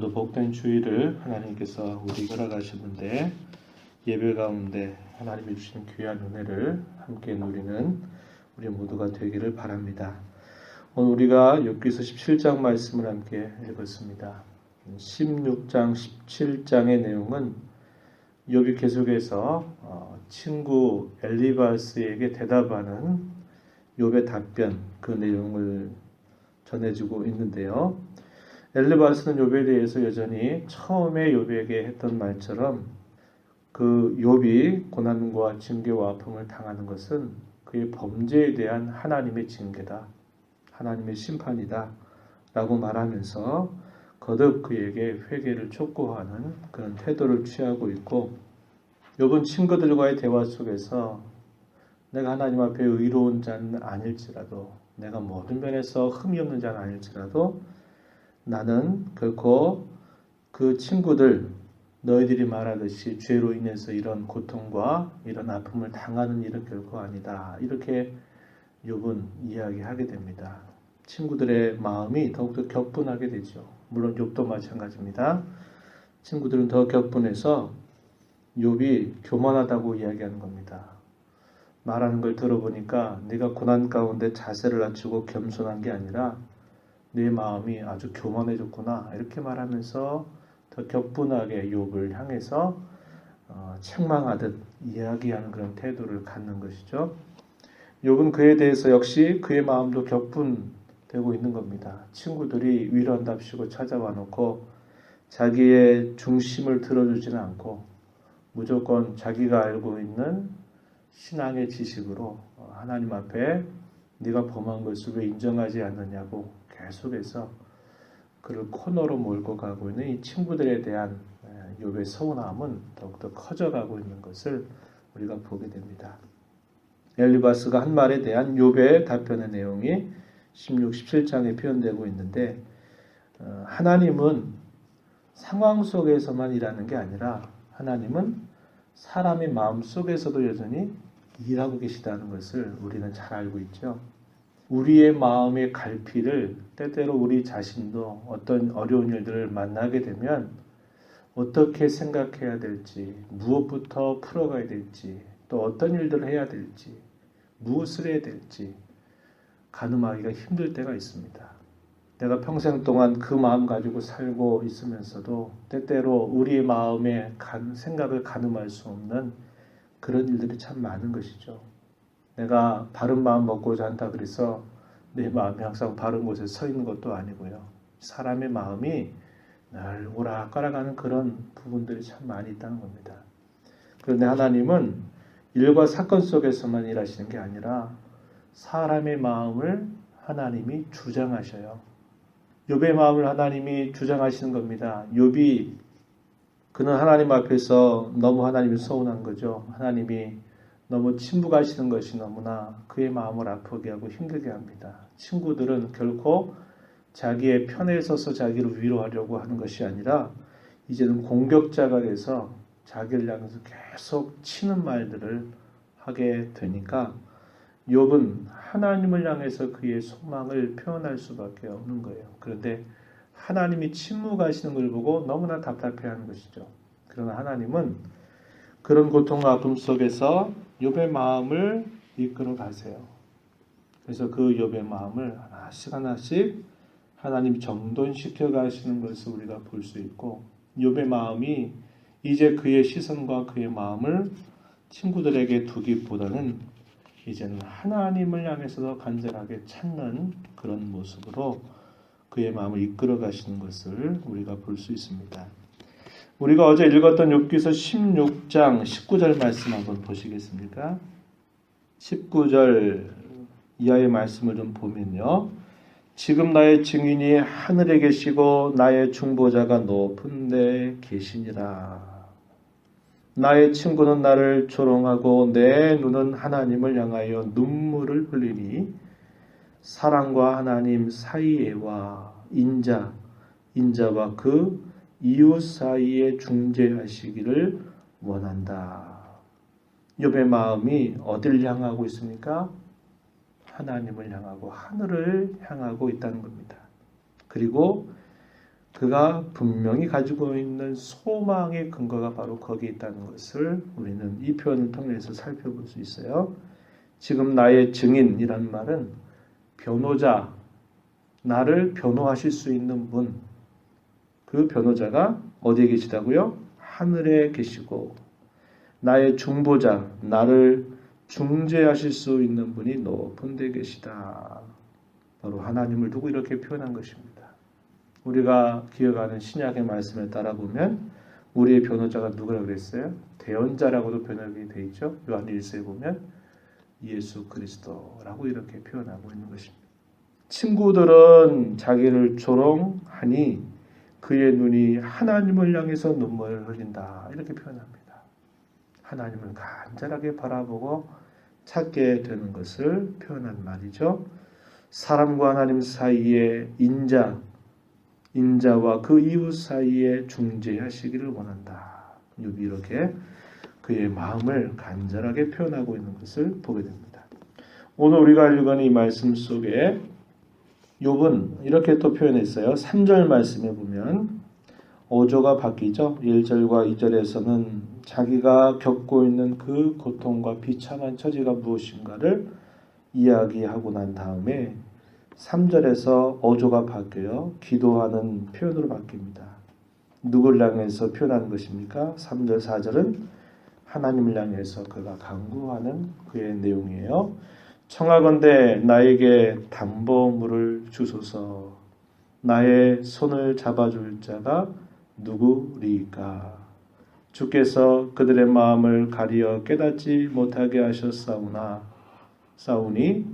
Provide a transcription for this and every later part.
오늘도 복된 주일을 하나님께서 우리 걸어가셨는데 예배 가운데 하나님이 주신 귀한 은혜를 함께 누리는 우리 모두가 되기를 바랍니다. 오늘 우리가 욥기서 17장 말씀을 함께 읽었습니다. 16장, 17장의 내용은 욥이 계속해서 친구 엘리바스에게 대답하는 욥의 답변, 그 내용을 전해주고 있는데요. 엘리바스는 욥에 대해서 여전히 처음에 욥에게 했던 말처럼 그 욥이 고난과 징계와 아픔을 당하는 것은 그의 범죄에 대한 하나님의 징계다, 하나님의 심판이다 라고 말하면서 거듭 그에게 회개를 촉구하는 그런 태도를 취하고 있고, 욥은 친구들과의 대화 속에서 내가 하나님 앞에 의로운 자는 아닐지라도, 내가 모든 면에서 흠이 없는 자는 아닐지라도 나는 결코 그 친구들, 너희들이 말하듯이 죄로 인해서 이런 고통과 이런 아픔을 당하는 일은 결코 아니다, 이렇게 욥은 이야기하게 됩니다. 친구들의 마음이 더욱더 격분하게 되죠. 물론 욥도 마찬가지입니다. 친구들은 더 격분해서 욥이 교만하다고 이야기하는 겁니다. 말하는 걸 들어보니까 네가 고난 가운데 자세를 낮추고 겸손한 게 아니라 네 마음이 아주 교만해졌구나, 이렇게 말하면서 더 격분하게 욥을 향해서 책망하듯 이야기하는 그런 태도를 갖는 것이죠. 욥은 그에 대해서 역시 그의 마음도 격분되고 있는 겁니다. 친구들이 위로한답시고 찾아와 놓고 자기의 중심을 들어주지는 않고 무조건 자기가 알고 있는 신앙의 지식으로 하나님 앞에 네가 범한 것을 왜 인정하지 않느냐고 계속해서 그를 코너로 몰고 가고 있는 이 친구들에 대한 욥의 서운함은 더욱더 커져가고 있는 것을 우리가 보게 됩니다. 엘리바스가 한 말에 대한 욥의 답변의 내용이 16, 17장에 표현되고 있는데, 하나님은 상황 속에서만 일하는 게 아니라 하나님은 사람의 마음 속에서도 여전히 일하고 계시다는 것을 우리는 잘 알고 있죠. 우리의 마음의 갈피를 때때로 우리 자신도 어떤 어려운 일들을 만나게 되면 어떻게 생각해야 될지, 무엇부터 풀어가야 될지, 또 어떤 일들을 해야 될지, 무엇을 해야 될지 가늠하기가 힘들 때가 있습니다. 내가 평생 동안 그 마음 가지고 살고 있으면서도 때때로 우리의 마음의 생각을 가늠할 수 없는 그런 일들이 참 많은 것이죠. 내가 바른 마음 먹고자 한다 그래서 내 마음이 항상 바른 곳에 서 있는 것도 아니고요. 사람의 마음이 늘 오락가락하는 그런 부분들이 참 많이 있다는 겁니다. 그런데 하나님은 일과 사건 속에서만 일하시는 게 아니라 사람의 마음을 하나님이 주장하셔요. 욥의 마음을 하나님이 주장하시는 겁니다. 욥이 그는 하나님 앞에서 너무 하나님이 서운한 거죠. 하나님이 너무 침묵하시는 것이 너무나 그의 마음을 아프게 하고 힘들게 합니다. 친구들은 결코 자기의 편에 서서 자기를 위로하려고 하는 것이 아니라 이제는 공격자가 돼서 자기를 향해서 계속 치는 말들을 하게 되니까 욥은 하나님을 향해서 그의 소망을 표현할 수밖에 없는 거예요. 그런데 하나님이 침묵하시는 걸 보고 너무나 답답해하는 것이죠. 그러나 하나님은 그런 고통과 아픔 속에서 욥의 마음을 이끌어 가세요. 그래서 그 욥의 마음을 하나씩 하나씩 하나님이 정돈시켜 가시는 것을 우리가 볼 수 있고, 욥의 마음이 이제 그의 시선과 그의 마음을 친구들에게 두기보다는 이제는 하나님을 향해서 간절하게 찾는 그런 모습으로 그의 마음을 이끌어 가시는 것을 우리가 볼 수 있습니다. 우리가 어제 읽었던 욥기서 16장 19절 말씀 한번 보시겠습니까? 19절 이하의 말씀을 좀 보면요. 지금 나의 증인이 하늘에 계시고 나의 중보자가 높은 데 계시니라. 나의 친구는 나를 조롱하고 내 눈은 하나님을 향하여 눈물을 흘리니 사랑과 하나님 사이에와 인자와 그 이웃 사이에 중재하시기를 원한다. 욥의 마음이 어디를 향하고 있습니까? 하나님을 향하고 하늘을 향하고 있다는 겁니다. 그리고 그가 분명히 가지고 있는 소망의 근거가 바로 거기에 있다는 것을 우리는 이 표현을 통해서 살펴볼 수 있어요. 지금 나의 증인이란 말은 변호자, 나를 변호하실 수 있는 분, 그 변호자가 어디에 계시다고요? 하늘에 계시고, 나의 중보자, 나를 중재하실 수 있는 분이 높은 데 계시다. 바로 하나님을 두고 이렇게 표현한 것입니다. 우리가 기억하는 신약의 말씀을 따라 보면 우리의 변호자가 누구라고 그랬어요? 대언자라고도 변형이 되어 있죠. 요한 1서에 보면 예수 그리스도라고 이렇게 표현하고 있는 것입니다. 친구들은 자기를 조롱하니 그의 눈이 하나님을 향해서 눈물을 흘린다. 이렇게 표현합니다. 하나님을 간절하게 바라보고 찾게 되는 것을 표현한 말이죠. 사람과 하나님 사이의 인자와 그 이웃 사이에 중재하시기를 원한다. 욥이 이렇게 그의 마음을 간절하게 표현하고 있는 것을 보게 됩니다. 오늘 우리가 읽은 이 말씀 속에 욥은 이렇게 또 표현했어요. 3절 말씀에 보면 어조가 바뀌죠. 1절과 2절에서는 자기가 겪고 있는 그 고통과 비참한 처지가 무엇인가를 이야기하고 난 다음에 3절에서 어조가 바뀌어요. 기도하는 표현으로 바뀝니다. 누구를 향해서 표현하는 것입니까? 3절, 4절은 하나님을 향해서 그가 간구하는 그의 내용이에요. 청하건대 나에게 담보물을 주소서. 나의 손을 잡아줄 자가 누구리까? 주께서 그들의 마음을 가리어 깨닫지 못하게 하셨사오니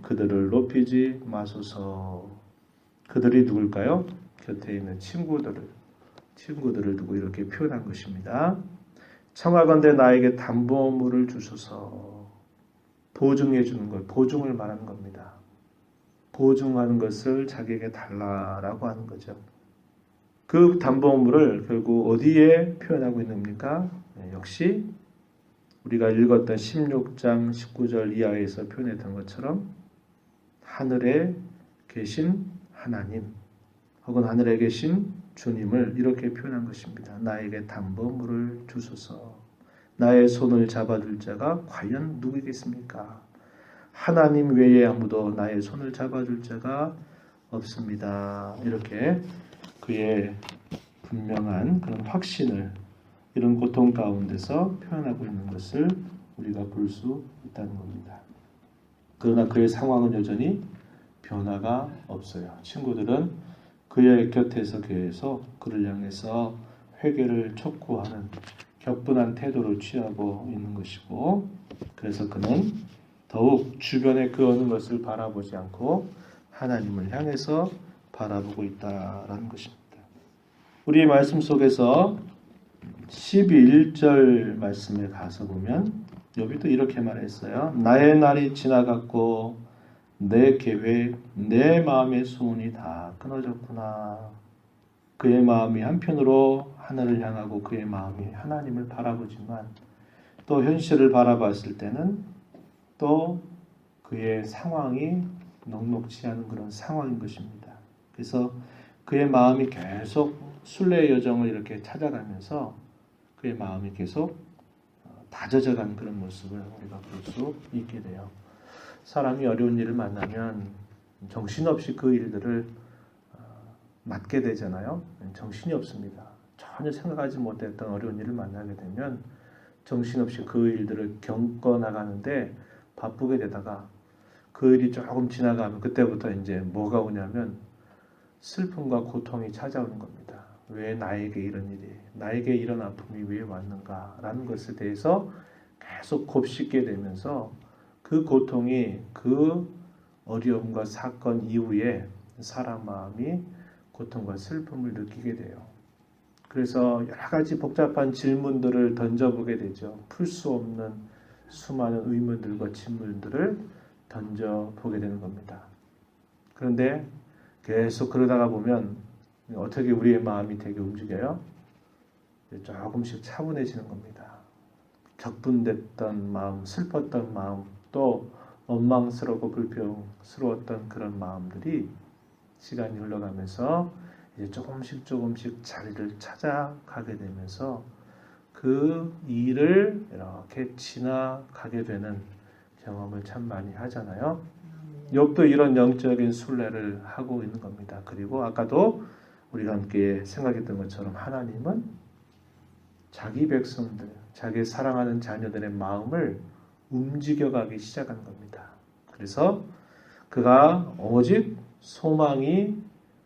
그들을 높이지 마소서. 그들이 누굴까요? 곁에 있는 친구들을 두고 이렇게 표현한 것입니다. 청하건대 나에게 담보물을 주소서. 보증해 주는 것, 보증을 말하는 겁니다. 보증하는 것을 자기에게 달라라고 하는 거죠. 그 담보물을 결국 어디에 표현하고 있는 겁니까? 역시 우리가 읽었던 16장 19절 이하에서 표현했던 것처럼 하늘에 계신 하나님 혹은 하늘에 계신 주님을 이렇게 표현한 것입니다. 나에게 담보물을 주소서. 나의 손을 잡아줄 자가 과연 누구겠습니까? 하나님 외에 아무도 나의 손을 잡아줄 자가 없습니다. 이렇게 그의 분명한 그런 확신을 이런 고통 가운데서 표현하고 있는 것을 우리가 볼 수 있다는 겁니다. 그러나 그의 상황은 여전히 변화가 없어요. 친구들은 그의 곁에서 계속 그를 향해서 회개를 촉구하는 격분한 태도를 취하고 있는 것이고, 그래서 그는 더욱 주변에 그 어느 것을 바라보지 않고 하나님을 향해서 바라보고 있다라는 것입니다. 우리의 말씀 속에서 11절 말씀에 가서 보면 욥이 또 이렇게 말했어요. 나의 날이 지나갔고 내 계획, 내 마음의 소원이 다 끊어졌구나. 그의 마음이 한편으로 하늘을 향하고 그의 마음이 하나님을 바라보지만 또 현실을 바라봤을 때는 또 그의 상황이 녹록지 않은 그런 상황인 것입니다. 그래서 그의 마음이 계속 순례의 여정을 이렇게 찾아가면서 그의 마음이 계속 다져져가는 그런 모습을 우리가 볼 수 있게 돼요. 사람이 어려운 일을 만나면 정신없이 그 일들을 맡게 되잖아요. 정신이 없습니다. 전혀 생각하지 못했던 어려운 일을 만나게 되면 정신없이 그 일들을 겪어나가는데 바쁘게 되다가 그 일이 조금 지나가면 그때부터 이제 뭐가 오냐면 슬픔과 고통이 찾아오는 겁니다. 왜 나에게 이런 일이, 나에게 이런 아픔이 왜 왔는가라는 것에 대해서 계속 곱씹게 되면서 그 고통이 그 어려움과 사건 이후에 사람 마음이 고통과 슬픔을 느끼게 돼요. 그래서 여러 가지 복잡한 질문들을 던져보게 되죠. 풀 수 없는 수많은 의문들과 질문들을 던져보게 되는 겁니다. 그런데 계속 그러다가 보면 어떻게 우리의 마음이 되게 움직여요? 조금씩 차분해지는 겁니다. 격분됐던 마음, 슬펐던 마음, 또 원망스럽고 불평스러웠던 그런 마음들이 시간이 흘러가면서 이제 조금씩 자리를 찾아가게 되면서 그 일을 이렇게 지나가게 되는 경험을 참 많이 하잖아요. 욥도 이런 영적인 순례를 하고 있는 겁니다. 그리고 아까도 우리가 함께 생각했던 것처럼 하나님은 자기 백성들, 자기 사랑하는 자녀들의 마음을 움직여가기 시작한 겁니다. 그래서 그가 오직 소망이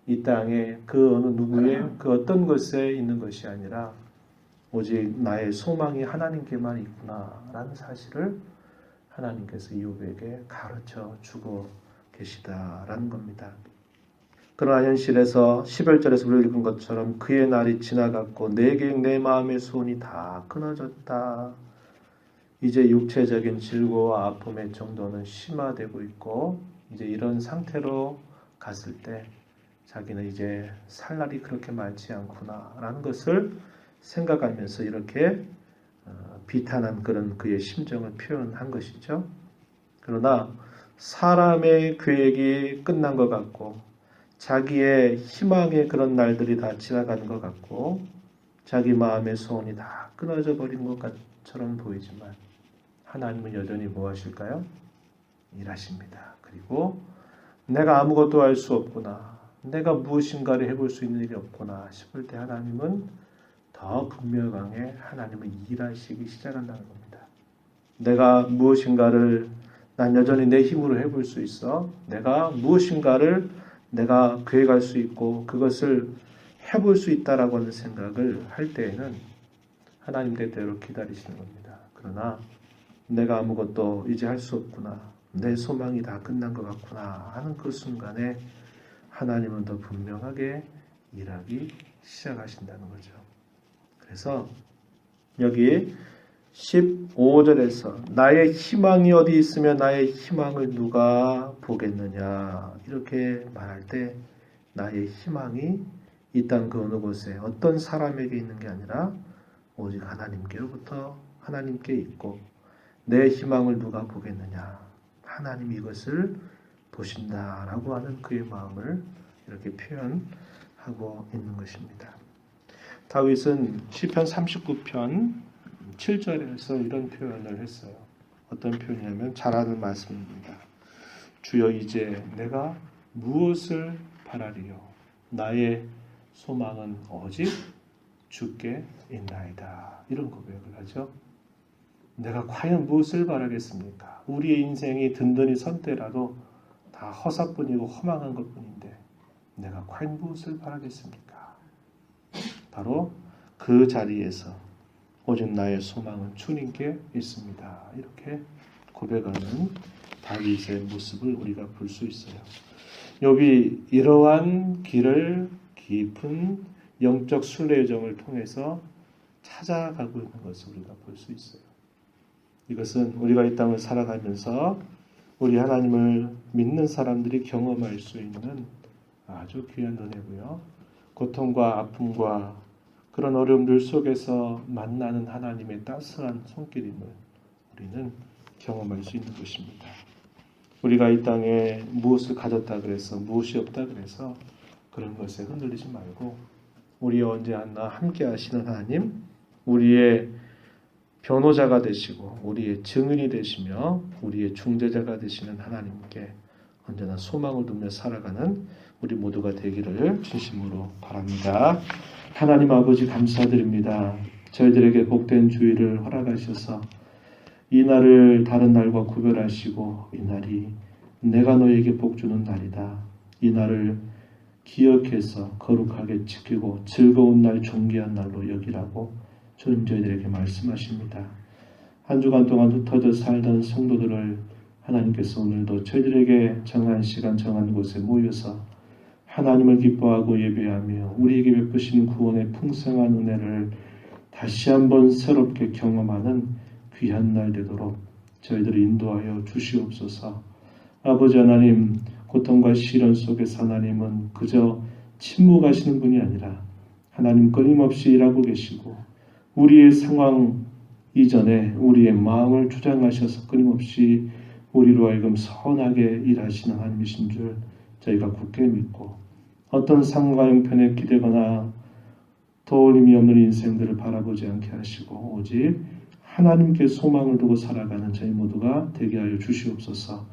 이 땅에 그 어느 누구의 그 어떤 것에 있는 것이 아니라 오직 나의 소망이 하나님께만 있구나라는 사실을 하나님께서 이욥에게 가르쳐 주고 계시다라는 겁니다. 그러나 현실에서 11절에서 우리가 읽은 것처럼 그의 날이 지나갔고 내 계획 내 마음의 소원이 다 끊어졌다. 이제 육체적인 질고와 아픔의 정도는 심화되고 있고 이제 이런 상태로 갔을 때 자기는 이제 살 날이 그렇게 많지 않구나라는 것을 생각하면서 이렇게 비탄한 그런 그의 심정을 표현한 것이죠. 그러나 사람의 계획이 끝난 것 같고 자기의 희망의 그런 날들이 다 지나가는 것 같고 자기 마음의 소원이 다 끊어져 버린 것처럼 보이지만 하나님은 여전히 뭐 하실까요? 일하십니다. 그리고 내가 아무것도 할 수 없구나. 내가 무엇인가를 해볼 수 있는 일이 없구나 싶을 때 하나님은 더 분명하게 하나님은 일하시기 시작한다는 겁니다. 내가 무엇인가를 난 여전히 내 힘으로 해볼 수 있어. 내가 무엇인가를 내가 계획할 수 있고 그것을 해볼 수 있다라고 하는 생각을 할 때에는 하나님 때대로 기다리시는 겁니다. 그러나 내가 아무것도 이제 할 수 없구나. 내 소망이 다 끝난 것 같구나 하는 그 순간에 하나님은 더 분명하게 일하기 시작하신다는 거죠. 그래서 여기 15절에서 나의 희망이 어디 있으며 나의 희망을 누가 보겠느냐 이렇게 말할 때 나의 희망이 이 땅 그 어느 곳에 어떤 사람에게 있는 게 아니라 오직 하나님께로부터 하나님께 있고 내 희망을 누가 보겠느냐 하나님이 이것을 보신다라고 하는 그의 마음을 이렇게 표현하고 있는 것입니다. 다윗은 시편 39편 7절에서 이런 표현을 했어요. 어떤 표현이냐면 잘 아는 말씀입니다. 주여 이제 내가 무엇을 바라리요? 나의 소망은 오직 주께 있나이다. 이런 고백을 하죠. 내가 과연 무엇을 바라겠습니까? 우리의 인생이 든든히 선 때라도 다 허사뿐이고 허망한 것뿐인데 내가 과연 무엇을 바라겠습니까? 바로 그 자리에서 오직 나의 소망은 주님께 있습니다. 이렇게 고백하는 다윗의 모습을 우리가 볼 수 있어요. 욥이 이러한 길을 깊은 영적 순례 여정을 통해서 찾아가고 있는 것을 우리가 볼 수 있어요. 이것은 우리가 이 땅을 살아가면서 우리 하나님을 믿는 사람들이 경험할 수 있는 아주 귀한 은혜고요. 고통과 아픔과 그런 어려움들 속에서 만나는 하나님의 따스한 손길임을 우리는 경험할 수 있는 것입니다. 우리가 이 땅에 무엇을 가졌다 그래서 무엇이 없다 그래서 그런 것에 흔들리지 말고 우리 언제 하나 함께 하시는 하나님, 우리의 변호자가 되시고 우리의 증인이 되시며 우리의 중재자가 되시는 하나님께 언제나 소망을 두며 살아가는 우리 모두가 되기를 진심으로 바랍니다. 하나님 아버지 감사드립니다. 저희들에게 복된 주일을 허락하셔서 이 날을 다른 날과 구별하시고 이 날이 내가 너에게 복주는 날이다. 이 날을 기억해서 거룩하게 지키고 즐거운 날, 존귀한 날로 여기라고 주님 저희들에게 말씀하십니다. 한 주간 동안 흩어져 살던 성도들을 하나님께서 오늘도 저희들에게 정한 시간 정한 곳에 모여서 하나님을 기뻐하고 예배하며 우리에게 베푸신 구원의 풍성한 은혜를 다시 한번 새롭게 경험하는 귀한 날 되도록 저희들을 인도하여 주시옵소서. 아버지 하나님, 고통과 시련 속에서 하나님은 그저 침묵하시는 분이 아니라 하나님 끊임없이 일하고 계시고 우리의 상황 이전에 우리의 마음을 주장하셔서 끊임없이 우리로 하여금 선하게 일하시는 하나님이신 줄 저희가 굳게 믿고 어떤 삶과 형편에 기대거나 도움이 없는 인생들을 바라보지 않게 하시고 오직 하나님께 소망을 두고 살아가는 저희 모두가 되게 하여 주시옵소서.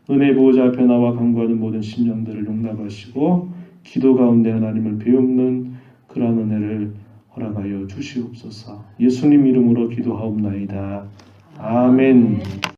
은혜 보호자 앞에 나와 간구하는 모든 심령들을 용납하시고 기도 가운데 하나님을 배우는 그러한 은혜를 허락하여 주시옵소서. 예수님 이름으로 기도하옵나이다. 아멘.